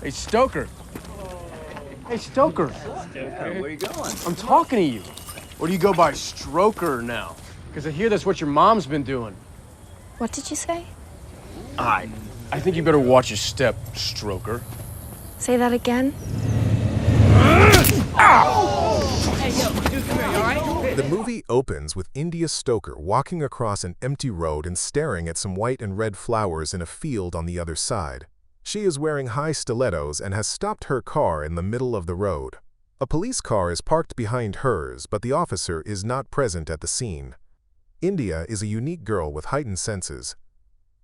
Hey, Stoker. Hey, Stoker. Stoker, where you going? I'm talking to you. Or do you go by Stroker now? Because I hear that's what your mom's been doing. What did you say? I think you better watch your step, Stroker. Say that again? The movie opens with India Stoker walking across an empty road and staring at some white and red flowers in a field on the other side. She is wearing high stilettos and has stopped her car in the middle of the road. A police car is parked behind hers, but the officer is not present at the scene. India is a unique girl with heightened senses.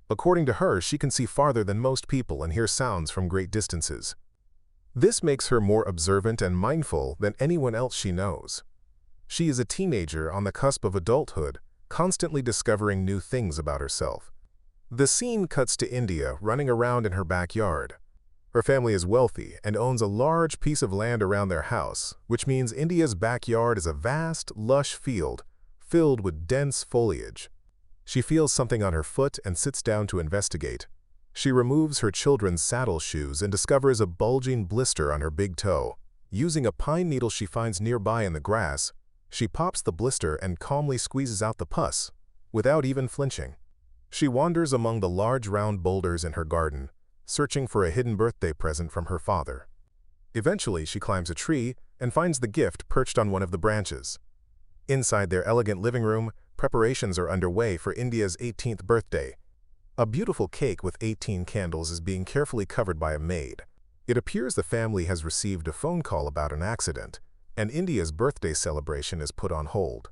According to her, she can see farther than most people and hear sounds from great distances. This makes her more observant and mindful than anyone else she knows. She is a teenager on the cusp of adulthood, constantly discovering new things about herself. The scene cuts to India running around in her backyard. Her family is wealthy and owns a large piece of land around their house, which means India's backyard is a vast, lush field filled with dense foliage. She feels something on her foot and sits down to investigate. She removes her children's saddle shoes and discovers a bulging blister on her big toe. Using a pine needle she finds nearby in the grass, she pops the blister and calmly squeezes out the pus, without even flinching. She wanders among the large round boulders in her garden, searching for a hidden birthday present from her father. Eventually, she climbs a tree and finds the gift perched on one of the branches. Inside their elegant living room, preparations are underway for India's 18th birthday. A beautiful cake with 18 candles is being carefully covered by a maid. It appears the family has received a phone call about an accident, and India's birthday celebration is put on hold.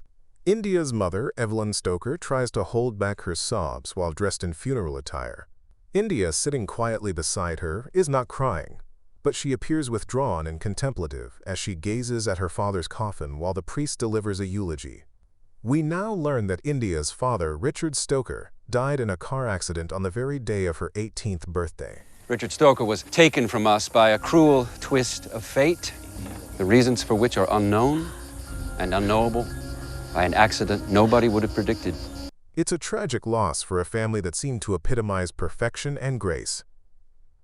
India's mother, Evelyn Stoker, tries to hold back her sobs while dressed in funeral attire. India, sitting quietly beside her, is not crying, but she appears withdrawn and contemplative as she gazes at her father's coffin while the priest delivers a eulogy. We now learn that India's father, Richard Stoker, died in a car accident on the very day of her 18th birthday. Richard Stoker was taken from us by a cruel twist of fate, the reasons for which are unknown and unknowable, by an accident nobody would have predicted. It's a tragic loss for a family that seemed to epitomize perfection and grace.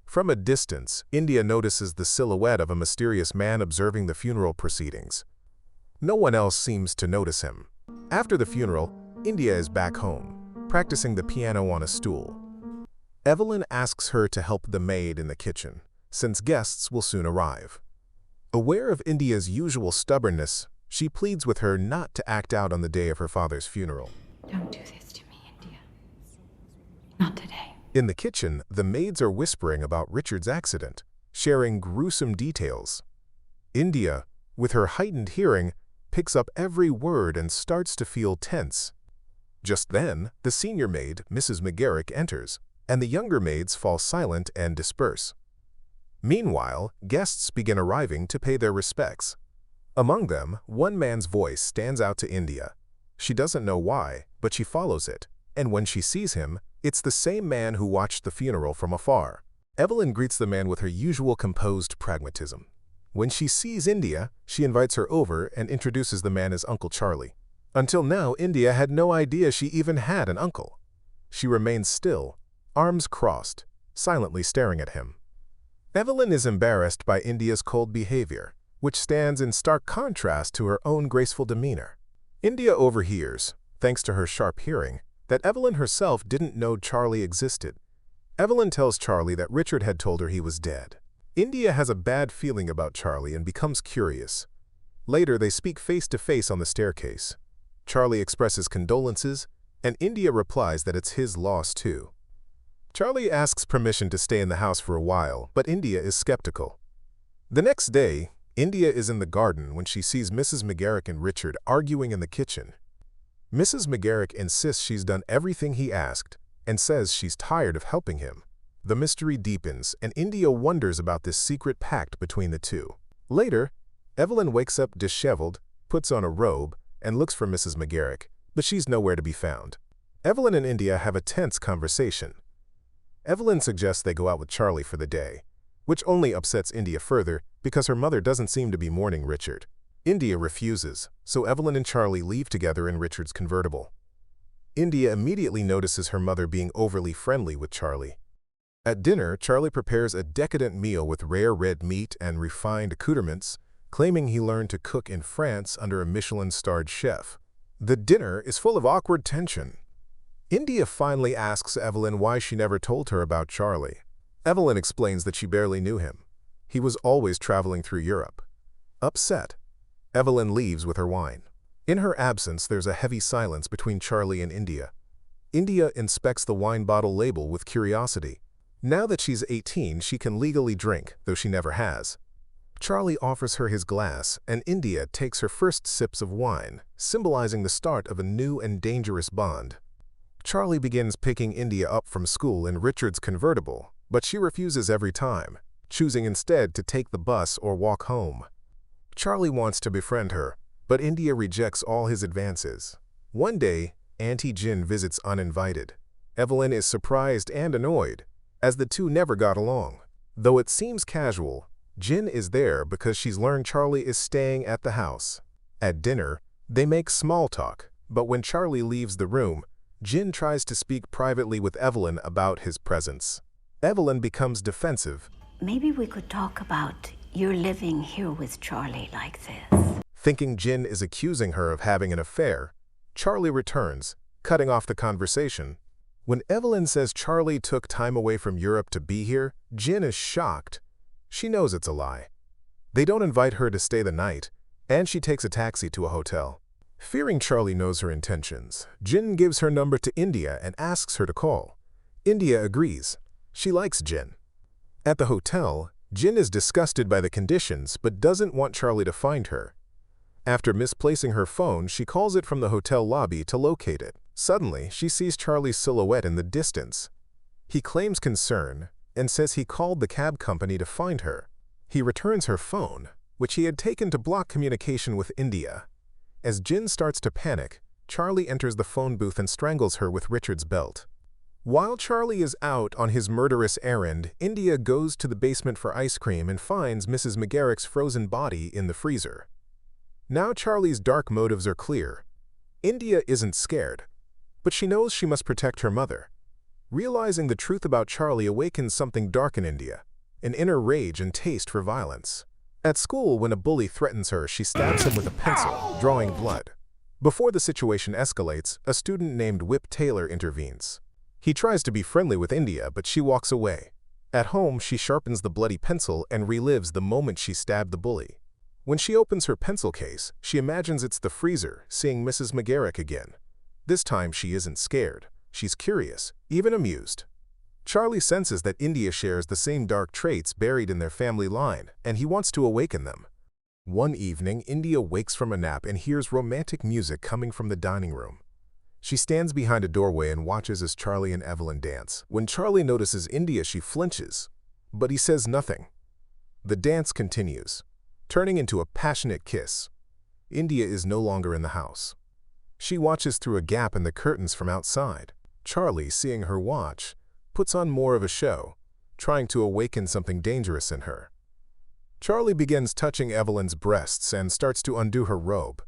From a distance, India notices the silhouette of a mysterious man observing the funeral proceedings. No one else seems to notice him. After the funeral, India is back home, practicing the piano on a stool. Evelyn asks her to help the maid in the kitchen, since guests will soon arrive. Aware of India's usual stubbornness, she pleads with her not to act out on the day of her father's funeral. Don't do this to me, India. Not today. In the kitchen, the maids are whispering about Richard's accident, sharing gruesome details. India, with her heightened hearing, picks up every word and starts to feel tense. Just then, the senior maid, Mrs. McGarrick, enters, and the younger maids fall silent and disperse. Meanwhile, guests begin arriving to pay their respects. Among them, one man's voice stands out to India. She doesn't know why, but she follows it, and when she sees him, it's the same man who watched the funeral from afar. Evelyn greets the man with her usual composed pragmatism. When she sees India, she invites her over and introduces the man as Uncle Charlie. Until now, India had no idea she even had an uncle. She remains still, arms crossed, silently staring at him. Evelyn is embarrassed by India's cold behavior, which stands in stark contrast to her own graceful demeanor. India overhears, thanks to her sharp hearing, that Evelyn herself didn't know Charlie existed. Evelyn tells Charlie that Richard had told her he was dead. India has a bad feeling about Charlie and becomes curious. Later, they speak face to face on the staircase. Charlie expresses condolences, and India replies that it's his loss too. Charlie asks permission to stay in the house for a while, but India is skeptical. The next day, India is in the garden when she sees Mrs. McGarrick and Richard arguing in the kitchen. Mrs. McGarrick insists she's done everything he asked and says she's tired of helping him. The mystery deepens, and India wonders about this secret pact between the two. Later, Evelyn wakes up disheveled, puts on a robe, and looks for Mrs. McGarrick, but she's nowhere to be found. Evelyn and India have a tense conversation. Evelyn suggests they go out with Charlie for the day, which only upsets India further because her mother doesn't seem to be mourning Richard. India refuses, so Evelyn and Charlie leave together in Richard's convertible. India immediately notices her mother being overly friendly with Charlie. At dinner, Charlie prepares a decadent meal with rare red meat and refined accoutrements, claiming he learned to cook in France under a Michelin-starred chef. The dinner is full of awkward tension. India finally asks Evelyn why she never told her about Charlie. Evelyn explains that she barely knew him. He was always traveling through Europe. Upset, Evelyn leaves with her wine. In her absence, there's a heavy silence between Charlie and India. India inspects the wine bottle label with curiosity. Now that she's 18, she can legally drink, though she never has. Charlie offers her his glass, and India takes her first sips of wine, symbolizing the start of a new and dangerous bond. Charlie begins picking India up from school in Richard's convertible, but she refuses every time, choosing instead to take the bus or walk home. Charlie wants to befriend her, but India rejects all his advances. One day, Auntie Jin visits uninvited. Evelyn is surprised and annoyed, as the two never got along. Though it seems casual, Jin is there because she's learned Charlie is staying at the house. At dinner, they make small talk, but when Charlie leaves the room, Jin tries to speak privately with Evelyn about his presence. Evelyn becomes defensive. Maybe we could talk about your living here with Charlie like this. Thinking Jin is accusing her of having an affair, Charlie returns, cutting off the conversation. When Evelyn says Charlie took time away from Europe to be here, Jin is shocked. She knows it's a lie. They don't invite her to stay the night, and she takes a taxi to a hotel. Fearing Charlie knows her intentions, Jin gives her number to India and asks her to call. India agrees. She likes Jin. At the hotel, Jin is disgusted by the conditions but doesn't want Charlie to find her. After misplacing her phone, she calls it from the hotel lobby to locate it. Suddenly, she sees Charlie's silhouette in the distance. He claims concern and says he called the cab company to find her. He returns her phone, which he had taken to block communication with India. As Jin starts to panic, Charlie enters the phone booth and strangles her with Richard's belt. While Charlie is out on his murderous errand, India goes to the basement for ice cream and finds Mrs. McGarrick's frozen body in the freezer. Now Charlie's dark motives are clear. India isn't scared, but she knows she must protect her mother. Realizing the truth about Charlie awakens something dark in India, an inner rage and taste for violence. At school, when a bully threatens her, she stabs him with a pencil, drawing blood. Before the situation escalates, a student named Whip Taylor intervenes. He tries to be friendly with India, but she walks away. At home, she sharpens the bloody pencil and relives the moment she stabbed the bully. When she opens her pencil case, she imagines it's the freezer, seeing Mrs. McGarrick again. This time, she isn't scared. She's curious, even amused. Charlie senses that India shares the same dark traits buried in their family line, and he wants to awaken them. One evening, India wakes from a nap and hears romantic music coming from the dining room. She stands behind a doorway and watches as Charlie and Evelyn dance. When Charlie notices India, she flinches, but he says nothing. The dance continues, turning into a passionate kiss. India is no longer in the house. She watches through a gap in the curtains from outside. Charlie, seeing her watch, puts on more of a show, trying to awaken something dangerous in her. Charlie begins touching Evelyn's breasts and starts to undo her robe.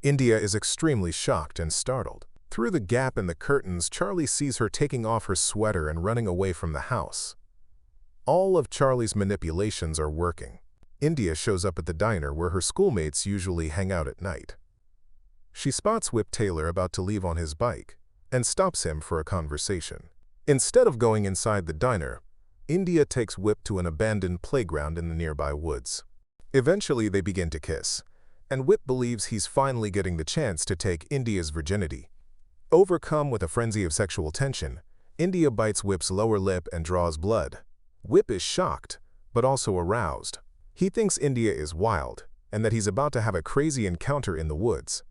India is extremely shocked and startled. Through the gap in the curtains, Charlie sees her taking off her sweater and running away from the house. All of Charlie's manipulations are working. India shows up at the diner where her schoolmates usually hang out at night. She spots Whip Taylor about to leave on his bike and stops him for a conversation. Instead of going inside the diner, India takes Whip to an abandoned playground in the nearby woods. Eventually, they begin to kiss, and Whip believes he's finally getting the chance to take India's virginity. Overcome with a frenzy of sexual tension, India bites Whip's lower lip and draws blood. Whip is shocked, but also aroused. He thinks India is wild, and that he's about to have a crazy encounter in the woods.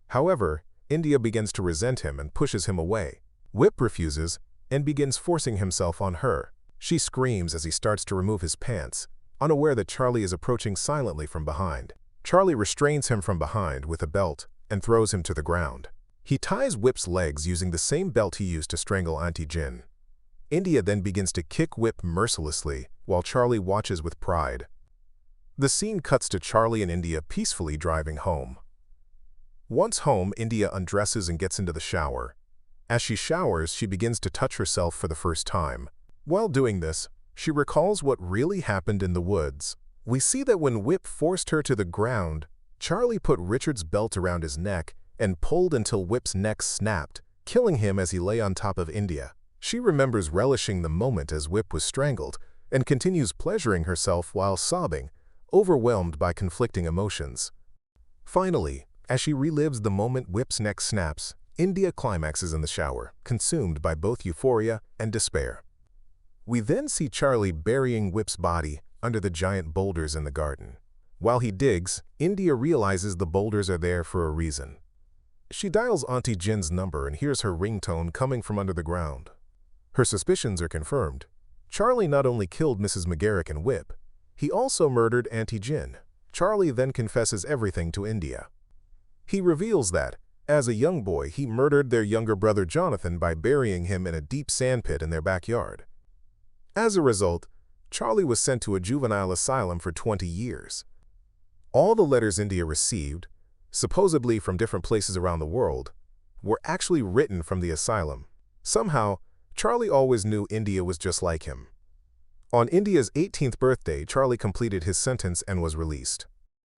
However, India begins to resent him and pushes him away. Whip refuses and begins forcing himself on her. She screams as he starts to remove his pants, unaware that Charlie is approaching silently from behind. Charlie restrains him from behind with a belt and throws him to the ground. He ties Whip's legs using the same belt he used to strangle Auntie Jin. India then begins to kick Whip mercilessly, while Charlie watches with pride. The scene cuts to Charlie and India peacefully driving home. Once home, India undresses and gets into the shower. As she showers, she begins to touch herself for the first time. While doing this, she recalls what really happened in the woods. We see that when Whip forced her to the ground, Charlie put Richard's belt around his neck and pulled until Whip's neck snapped, killing him as he lay on top of India. She remembers relishing the moment as Whip was strangled and continues pleasuring herself while sobbing, overwhelmed by conflicting emotions. Finally, as she relives the moment Whip's neck snaps, India climaxes in the shower, consumed by both euphoria and despair. We then see Charlie burying Whip's body under the giant boulders in the garden. While he digs, India realizes the boulders are there for a reason. She dials Auntie Jin's number and hears her ringtone coming from under the ground. Her suspicions are confirmed. Charlie not only killed Mrs. McGarrick and Whip, he also murdered Auntie Jin. Charlie then confesses everything to India. He reveals that, as a young boy, he murdered their younger brother Jonathan by burying him in a deep sandpit in their backyard. As a result, Charlie was sent to a juvenile asylum for 20 years. All the letters India received, supposedly from different places around the world, were actually written from the asylum. Somehow, Charlie always knew India was just like him. On India's 18th birthday, Charlie completed his sentence and was released.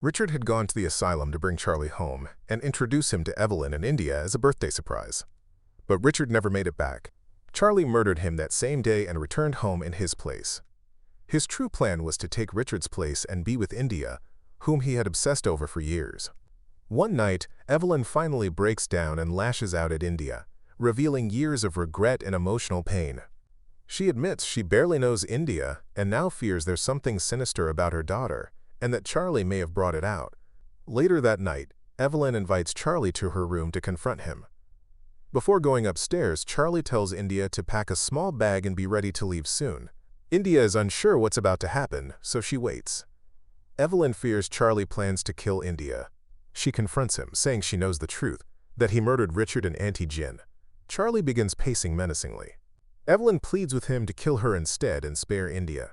Richard had gone to the asylum to bring Charlie home and introduce him to Evelyn and India as a birthday surprise. But Richard never made it back. Charlie murdered him that same day and returned home in his place. His true plan was to take Richard's place and be with India, whom he had obsessed over for years. One night, Evelyn finally breaks down and lashes out at India, revealing years of regret and emotional pain. She admits she barely knows India and now fears there's something sinister about her daughter, and that Charlie may have brought it out. Later that night, Evelyn invites Charlie to her room to confront him. Before going upstairs, Charlie tells India to pack a small bag and be ready to leave soon. India is unsure what's about to happen, so she waits. Evelyn fears Charlie plans to kill India. She confronts him, saying she knows the truth, that he murdered Richard and Auntie Jin. Charlie begins pacing menacingly. Evelyn pleads with him to kill her instead and spare India.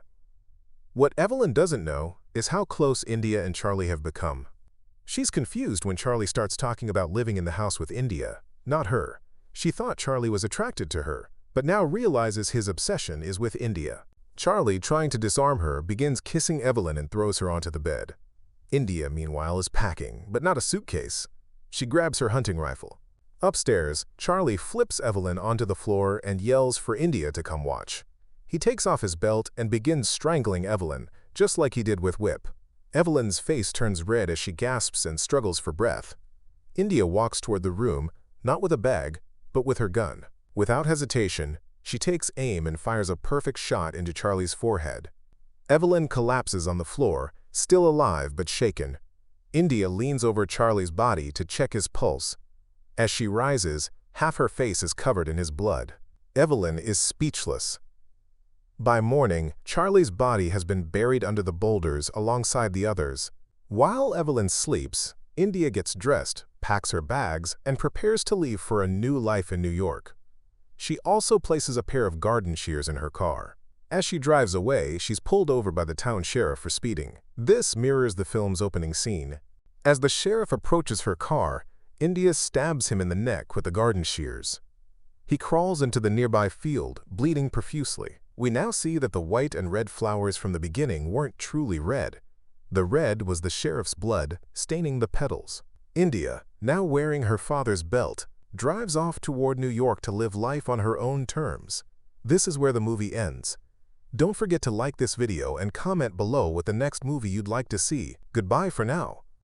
What Evelyn doesn't know is how close India and Charlie have become. She's confused when Charlie starts talking about living in the house with India, not her. She thought Charlie was attracted to her, but now realizes his obsession is with India. Charlie, trying to disarm her, begins kissing Evelyn and throws her onto the bed. India, meanwhile, is packing, but not a suitcase. She grabs her hunting rifle. Upstairs, Charlie flips Evelyn onto the floor and yells for India to come watch. He takes off his belt and begins strangling Evelyn, just like he did with Whip. Evelyn's face turns red as she gasps and struggles for breath. India walks toward the room, not with a bag, but with her gun. Without hesitation, she takes aim and fires a perfect shot into Charlie's forehead. Evelyn collapses on the floor, still alive but shaken. India leans over Charlie's body to check his pulse. As she rises, half her face is covered in his blood. Evelyn is speechless. By morning, Charlie's body has been buried under the boulders alongside the others. While Evelyn sleeps, India gets dressed, packs her bags, and prepares to leave for a new life in New York. She also places a pair of garden shears in her car. As she drives away, she's pulled over by the town sheriff for speeding. This mirrors the film's opening scene. As the sheriff approaches her car, India stabs him in the neck with the garden shears. He crawls into the nearby field, bleeding profusely. We now see that the white and red flowers from the beginning weren't truly red. The red was the sheriff's blood, staining the petals. India, now wearing her father's belt, drives off toward New York to live life on her own terms. This is where the movie ends. Don't forget to like this video and comment below what the next movie you'd like to see. Goodbye for now.